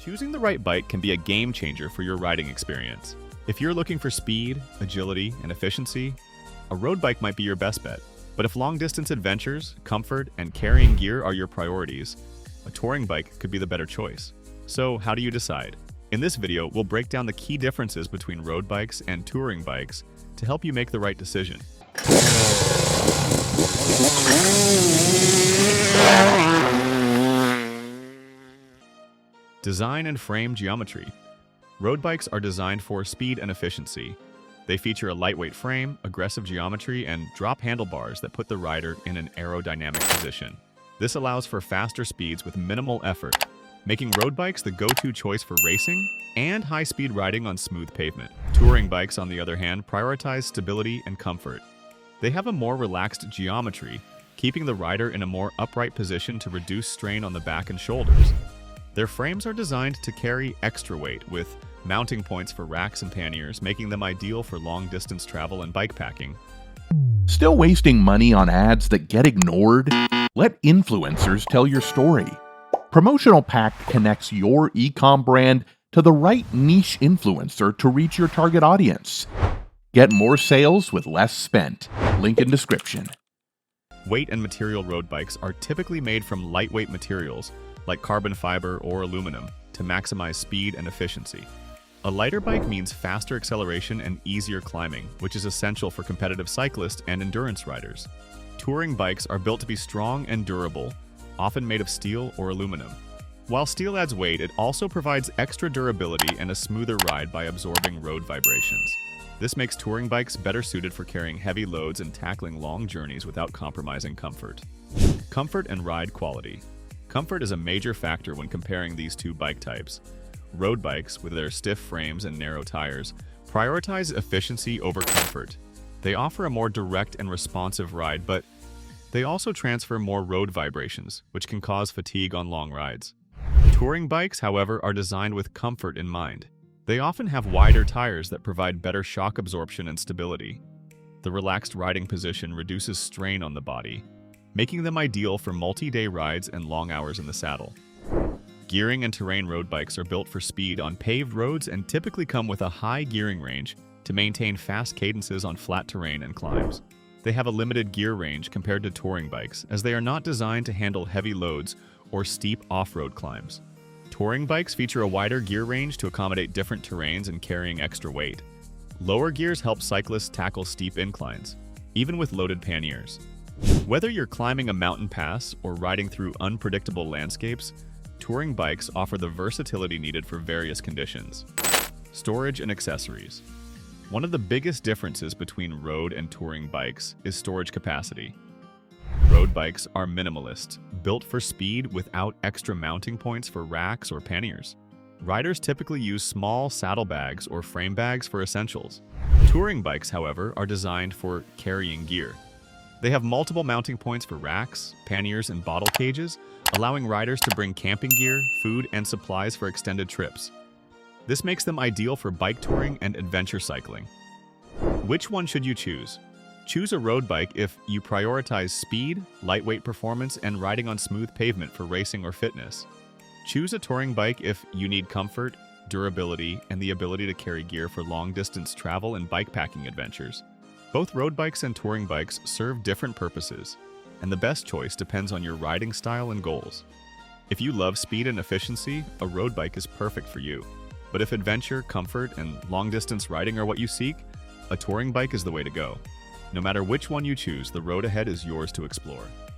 Choosing the right bike can be a game changer for your riding experience. If you're looking for speed, agility, and efficiency, a road bike might be your best bet. But if long-distance adventures, comfort, and carrying gear are your priorities, a touring bike could be the better choice. So, how do you decide? In this video, we'll break down the key differences between road bikes and touring bikes to help you make the right decision. Design and frame geometry. Road bikes are designed for speed and efficiency. They feature a lightweight frame, aggressive geometry, and drop handlebars that put the rider in an aerodynamic position. This allows for faster speeds with minimal effort, making road bikes the go-to choice for racing and high-speed riding on smooth pavement. Touring bikes, on the other hand, prioritize stability and comfort. They have a more relaxed geometry, keeping the rider in a more upright position to reduce strain on the back and shoulders. Their frames are designed to carry extra weight, with mounting points for racks and panniers, making them ideal for long-distance travel and bike packing. Still wasting money on ads that get ignored? Let influencers tell your story. Promotional Pack connects your e-com brand to the right niche influencer to reach your target audience. Get more sales with less spent. Link in description. Weight and material road bikes are typically made from lightweight materials like carbon fiber or aluminum to maximize speed and efficiency. A lighter bike means faster acceleration and easier climbing, which is essential for competitive cyclists and endurance riders. Touring bikes are built to be strong and durable, often made of steel or aluminum. While steel adds weight, it also provides extra durability and a smoother ride by absorbing road vibrations. This makes touring bikes better suited for carrying heavy loads and tackling long journeys without compromising comfort. Comfort and ride quality. Comfort is a major factor when comparing these two bike types. Road bikes, with their stiff frames and narrow tires, prioritize efficiency over comfort. They offer a more direct and responsive ride, but they also transfer more road vibrations, which can cause fatigue on long rides. Touring bikes, however, are designed with comfort in mind. They often have wider tires that provide better shock absorption and stability. The relaxed riding position reduces strain on the body, making them ideal for multi-day rides and long hours in the saddle. Gearing and terrain road bikes are built for speed on paved roads and typically come with a high gearing range to maintain fast cadences on flat terrain and climbs. They have a limited gear range compared to touring bikes, as they are not designed to handle heavy loads or steep off-road climbs. Touring bikes feature a wider gear range to accommodate different terrains and carrying extra weight. Lower gears help cyclists tackle steep inclines, even with loaded panniers. Whether you're climbing a mountain pass or riding through unpredictable landscapes, touring bikes offer the versatility needed for various conditions. Storage and accessories. One of the biggest differences between road and touring bikes is storage capacity. Road bikes are minimalist, built for speed without extra mounting points for racks or panniers. Riders typically use small saddlebags or frame bags for essentials. Touring bikes, however, are designed for carrying gear. They have multiple mounting points for racks, panniers, and bottle cages, allowing riders to bring camping gear, food, and supplies for extended trips. This makes them ideal for bike touring and adventure cycling. Which one should you choose? Choose a road bike if you prioritize speed, lightweight performance, and riding on smooth pavement for racing or fitness. Choose a touring bike if you need comfort, durability, and the ability to carry gear for long-distance travel and bikepacking adventures. Both road bikes and touring bikes serve different purposes, and the best choice depends on your riding style and goals. If you love speed and efficiency, a road bike is perfect for you. But if adventure, comfort, and long-distance riding are what you seek, a touring bike is the way to go. No matter which one you choose, the road ahead is yours to explore.